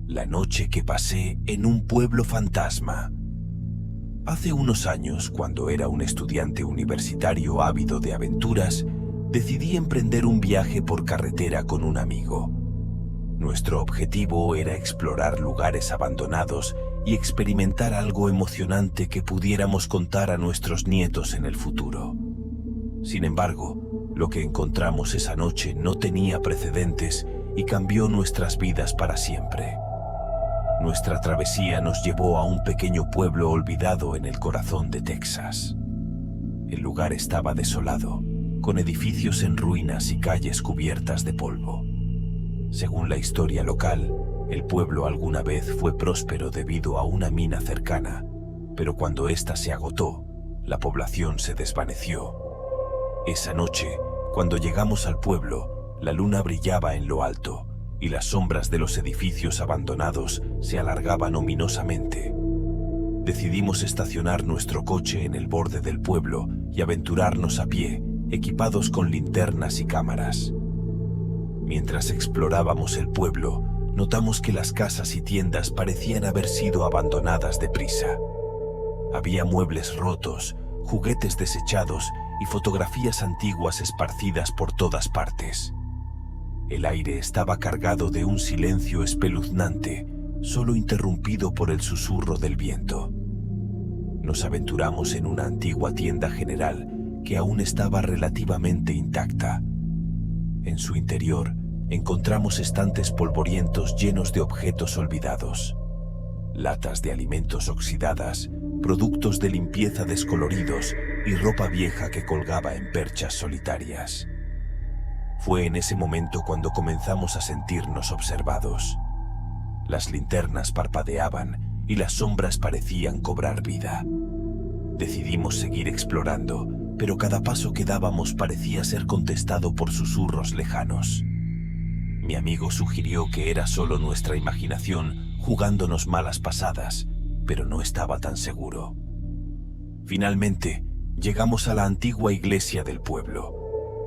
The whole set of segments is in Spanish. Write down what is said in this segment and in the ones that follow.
La noche que pasé en un pueblo fantasma. Hace unos años, cuando era un estudiante universitario ávido de aventuras, decidí emprender un viaje por carretera con un amigo. Nuestro objetivo era explorar lugares abandonados y experimentar algo emocionante que pudiéramos contar a nuestros nietos en el futuro. Sin embargo, lo que encontramos esa noche no tenía precedentes y cambió nuestras vidas para siempre. Nuestra travesía nos llevó a un pequeño pueblo olvidado en el corazón de Texas. El lugar estaba desolado, con edificios en ruinas y calles cubiertas de polvo. Según la historia local, el pueblo alguna vez fue próspero debido a una mina cercana, pero cuando ésta se agotó, la población se desvaneció. Esa noche, cuando llegamos al pueblo, la luna brillaba en lo alto y las sombras de los edificios abandonados se alargaban ominosamente. Decidimos estacionar nuestro coche en el borde del pueblo y aventurarnos a pie, equipados con linternas y cámaras. Mientras explorábamos el pueblo, notamos que las casas y tiendas parecían haber sido abandonadas deprisa. Había muebles rotos, juguetes desechados y fotografías antiguas esparcidas por todas partes. El aire estaba cargado de un silencio espeluznante, solo interrumpido por el susurro del viento. Nos aventuramos en una antigua tienda general que aún estaba relativamente intacta. En su interior encontramos estantes polvorientos llenos de objetos olvidados, latas de alimentos oxidadas, productos de limpieza descoloridos y ropa vieja que colgaba en perchas solitarias. Fue en ese momento cuando comenzamos a sentirnos observados. Las linternas parpadeaban y las sombras parecían cobrar vida. Decidimos seguir explorando, pero cada paso que dábamos parecía ser contestado por susurros lejanos. Mi amigo sugirió que era solo nuestra imaginación jugándonos malas pasadas, pero no estaba tan seguro. Finalmente, llegamos a la antigua iglesia del pueblo.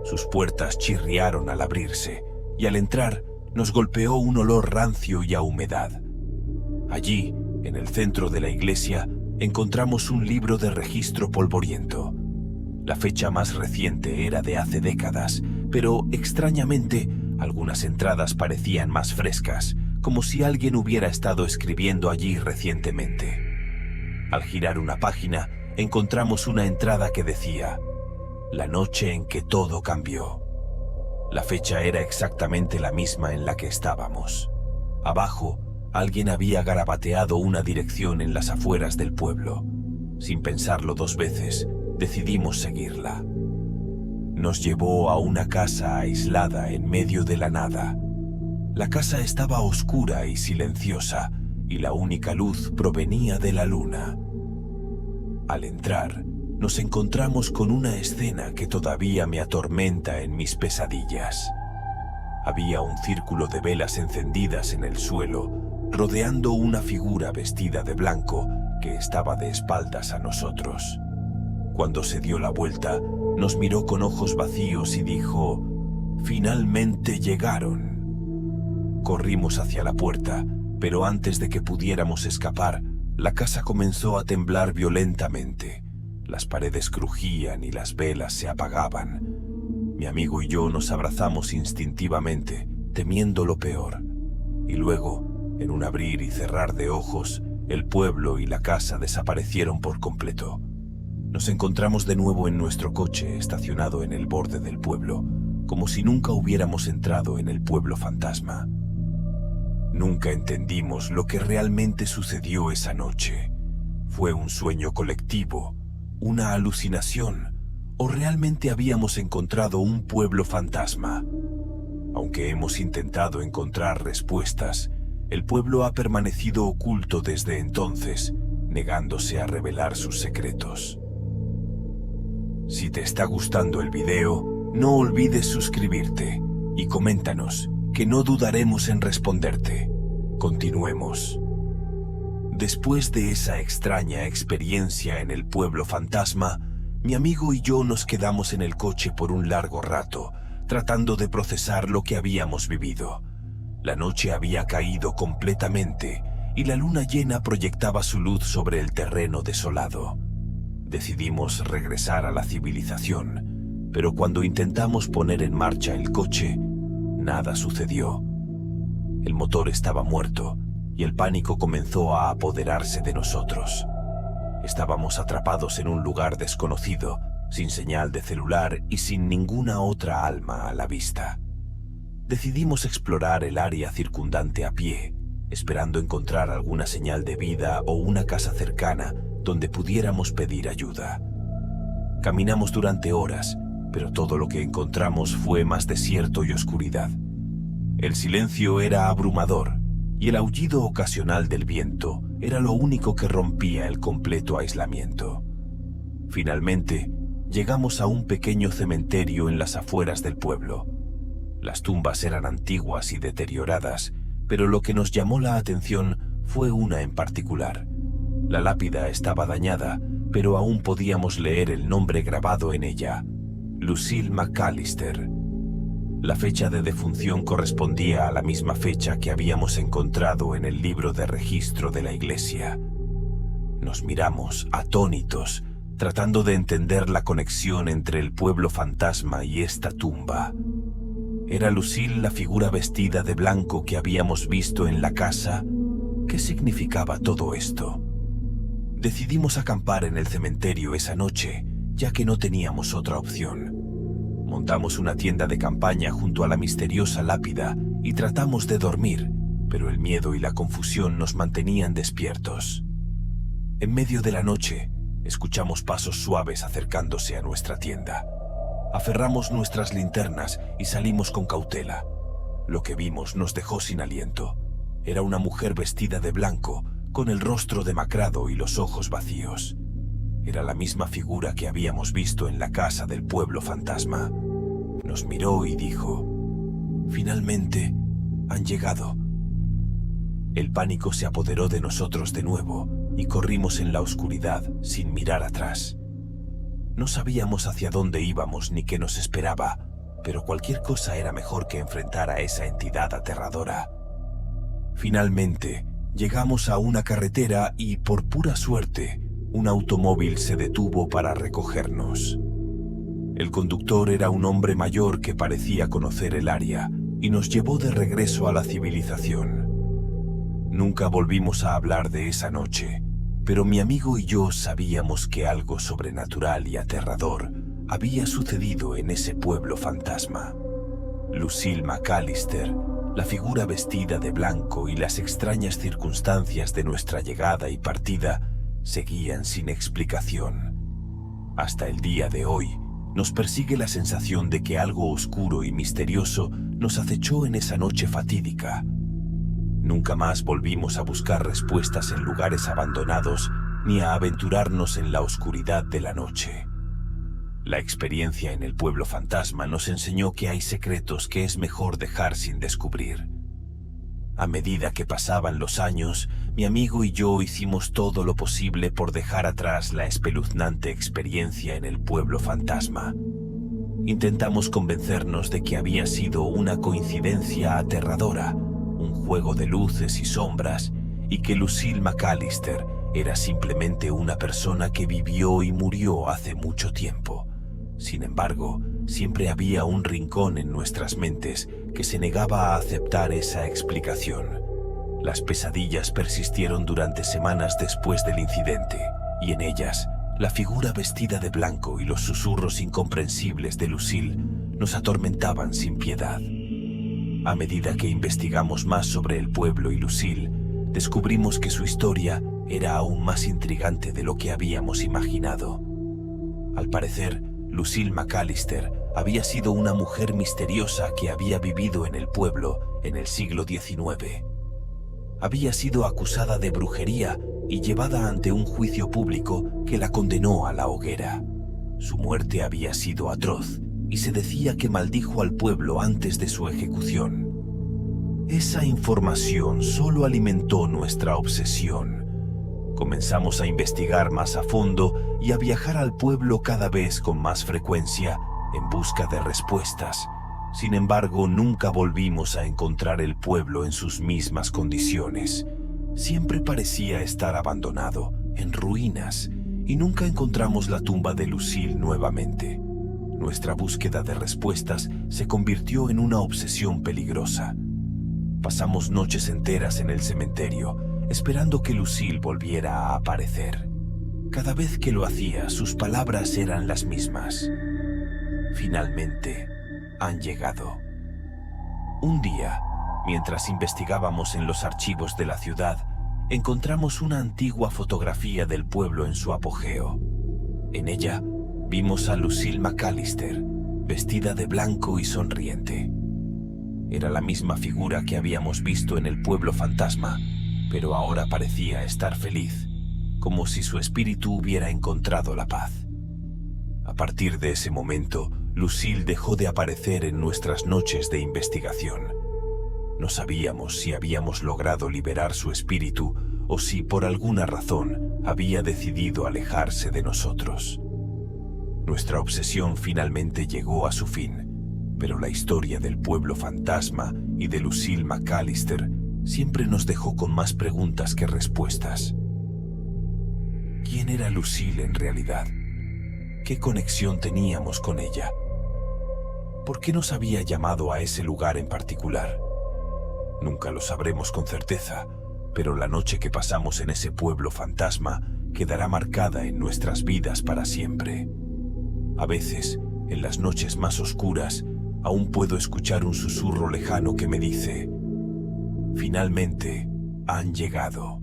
Sus puertas chirriaron al abrirse, y al entrar nos golpeó un olor rancio y a humedad. Allí, en el centro de la iglesia, encontramos un libro de registro polvoriento. La fecha más reciente era de hace décadas, pero extrañamente, algunas entradas parecían más frescas, como si alguien hubiera estado escribiendo allí recientemente. Al girar una página, encontramos una entrada que decía: la noche en que todo cambió. La fecha era exactamente la misma en la que estábamos. Abajo, alguien había garabateado una dirección en las afueras del pueblo. Sin pensarlo dos veces, decidimos seguirla. Nos llevó a una casa aislada en medio de la nada. La casa estaba oscura y silenciosa, y la única luz provenía de la luna. Al entrar, nos encontramos con una escena que todavía me atormenta en mis pesadillas. Había un círculo de velas encendidas en el suelo, rodeando una figura vestida de blanco que estaba de espaldas a nosotros. Cuando se dio la vuelta, nos miró con ojos vacíos y dijo: «Finalmente llegaron». Corrimos hacia la puerta, pero antes de que pudiéramos escapar, la casa comenzó a temblar violentamente. Las paredes crujían y las velas se apagaban. Mi amigo y yo nos abrazamos instintivamente, temiendo lo peor. Y luego, en un abrir y cerrar de ojos, el pueblo y la casa desaparecieron por completo. Nos encontramos de nuevo en nuestro coche estacionado en el borde del pueblo, como si nunca hubiéramos entrado en el pueblo fantasma. Nunca entendimos lo que realmente sucedió esa noche. ¿Fue un sueño colectivo, una alucinación, o realmente habíamos encontrado un pueblo fantasma? Aunque hemos intentado encontrar respuestas, el pueblo ha permanecido oculto desde entonces, negándose a revelar sus secretos. Si te está gustando el video, no olvides suscribirte y coméntanos, que no dudaremos en responderte. Continuemos. Después de esa extraña experiencia en el pueblo fantasma, mi amigo y yo nos quedamos en el coche por un largo rato, tratando de procesar lo que habíamos vivido. La noche había caído completamente y la luna llena proyectaba su luz sobre el terreno desolado. Decidimos regresar a la civilización, pero cuando intentamos poner en marcha el coche, nada sucedió. El motor estaba muerto y el pánico comenzó a apoderarse de nosotros. Estábamos atrapados en un lugar desconocido, sin señal de celular y sin ninguna otra alma a la vista. Decidimos explorar el área circundante a pie, esperando encontrar alguna señal de vida o una casa cercana donde pudiéramos pedir ayuda. Caminamos durante horas, pero todo lo que encontramos fue más desierto y oscuridad. El silencio era abrumador y el aullido ocasional del viento era lo único que rompía el completo aislamiento. Finalmente, llegamos a un pequeño cementerio en las afueras del pueblo. Las tumbas eran antiguas y deterioradas, pero lo que nos llamó la atención fue una en particular. La lápida estaba dañada, pero aún podíamos leer el nombre grabado en ella: Lucille McAllister. La fecha de defunción correspondía a la misma fecha que habíamos encontrado en el libro de registro de la iglesia. Nos miramos, atónitos, tratando de entender la conexión entre el pueblo fantasma y esta tumba. ¿Era Lucille la figura vestida de blanco que habíamos visto en la casa? ¿Qué significaba todo esto? Decidimos acampar en el cementerio esa noche, ya que no teníamos otra opción. Montamos una tienda de campaña junto a la misteriosa lápida y tratamos de dormir, pero el miedo y la confusión nos mantenían despiertos. En medio de la noche, escuchamos pasos suaves acercándose a nuestra tienda. Aferramos nuestras linternas y salimos con cautela. Lo que vimos nos dejó sin aliento. Era una mujer vestida de blanco, con el rostro demacrado y los ojos vacíos. Era la misma figura que habíamos visto en la casa del pueblo fantasma. Nos miró y dijo: «Finalmente, han llegado». El pánico se apoderó de nosotros de nuevo y corrimos en la oscuridad sin mirar atrás. No sabíamos hacia dónde íbamos ni qué nos esperaba, pero cualquier cosa era mejor que enfrentar a esa entidad aterradora. Finalmente, llegamos a una carretera y, por pura suerte, un automóvil se detuvo para recogernos. El conductor era un hombre mayor que parecía conocer el área y nos llevó de regreso a la civilización. Nunca volvimos a hablar de esa noche, pero mi amigo y yo sabíamos que algo sobrenatural y aterrador había sucedido en ese pueblo fantasma. Lucille McAllister, la figura vestida de blanco y las extrañas circunstancias de nuestra llegada y partida seguían sin explicación. Hasta el día de hoy, nos persigue la sensación de que algo oscuro y misterioso nos acechó en esa noche fatídica. Nunca más volvimos a buscar respuestas en lugares abandonados ni a aventurarnos en la oscuridad de la noche. La experiencia en el pueblo fantasma nos enseñó que hay secretos que es mejor dejar sin descubrir. A medida que pasaban los años, mi amigo y yo hicimos todo lo posible por dejar atrás la espeluznante experiencia en el pueblo fantasma. Intentamos convencernos de que había sido una coincidencia aterradora, un juego de luces y sombras, y que Lucille McAllister era simplemente una persona que vivió y murió hace mucho tiempo. Sin embargo, siempre había un rincón en nuestras mentes que se negaba a aceptar esa explicación. Las pesadillas persistieron durante semanas después del incidente, y en ellas, la figura vestida de blanco y los susurros incomprensibles de Lucille nos atormentaban sin piedad. A medida que investigamos más sobre el pueblo y Lucille, descubrimos que su historia era aún más intrigante de lo que habíamos imaginado. Al parecer, Lucille McAllister había sido una mujer misteriosa que había vivido en el pueblo en el siglo XIX. Había sido acusada de brujería y llevada ante un juicio público que la condenó a la hoguera. Su muerte había sido atroz y se decía que maldijo al pueblo antes de su ejecución. Esa información solo alimentó nuestra obsesión. Comenzamos a investigar más a fondo y a viajar al pueblo cada vez con más frecuencia en busca de respuestas, Sin embargo, nunca volvimos a encontrar el pueblo en sus mismas condiciones. Siempre parecía estar abandonado, en ruinas, y nunca encontramos la tumba de Lucille nuevamente. Nuestra búsqueda de respuestas se convirtió en una obsesión peligrosa. Pasamos noches enteras en el cementerio, esperando que Lucille volviera a aparecer. Cada vez que lo hacía, sus palabras eran las mismas. Finalmente, han llegado. Un día, mientras investigábamos en los archivos de la ciudad, encontramos una antigua fotografía del pueblo en su apogeo. En ella, vimos a Lucille McAllister, vestida de blanco y sonriente. Era la misma figura que habíamos visto en el pueblo fantasma, pero ahora parecía estar feliz, como si su espíritu hubiera encontrado la paz. A partir de ese momento, Lucille dejó de aparecer en nuestras noches de investigación. No sabíamos si habíamos logrado liberar su espíritu o si por alguna razón había decidido alejarse de nosotros. Nuestra obsesión finalmente llegó a su fin, pero la historia del pueblo fantasma y de Lucille McAllister siempre nos dejó con más preguntas que respuestas. ¿Quién era Lucille en realidad? ¿Qué conexión teníamos con ella? ¿Por qué nos había llamado a ese lugar en particular? Nunca lo sabremos con certeza, pero la noche que pasamos en ese pueblo fantasma quedará marcada en nuestras vidas para siempre. A veces, en las noches más oscuras, aún puedo escuchar un susurro lejano que me dice: finalmente han llegado.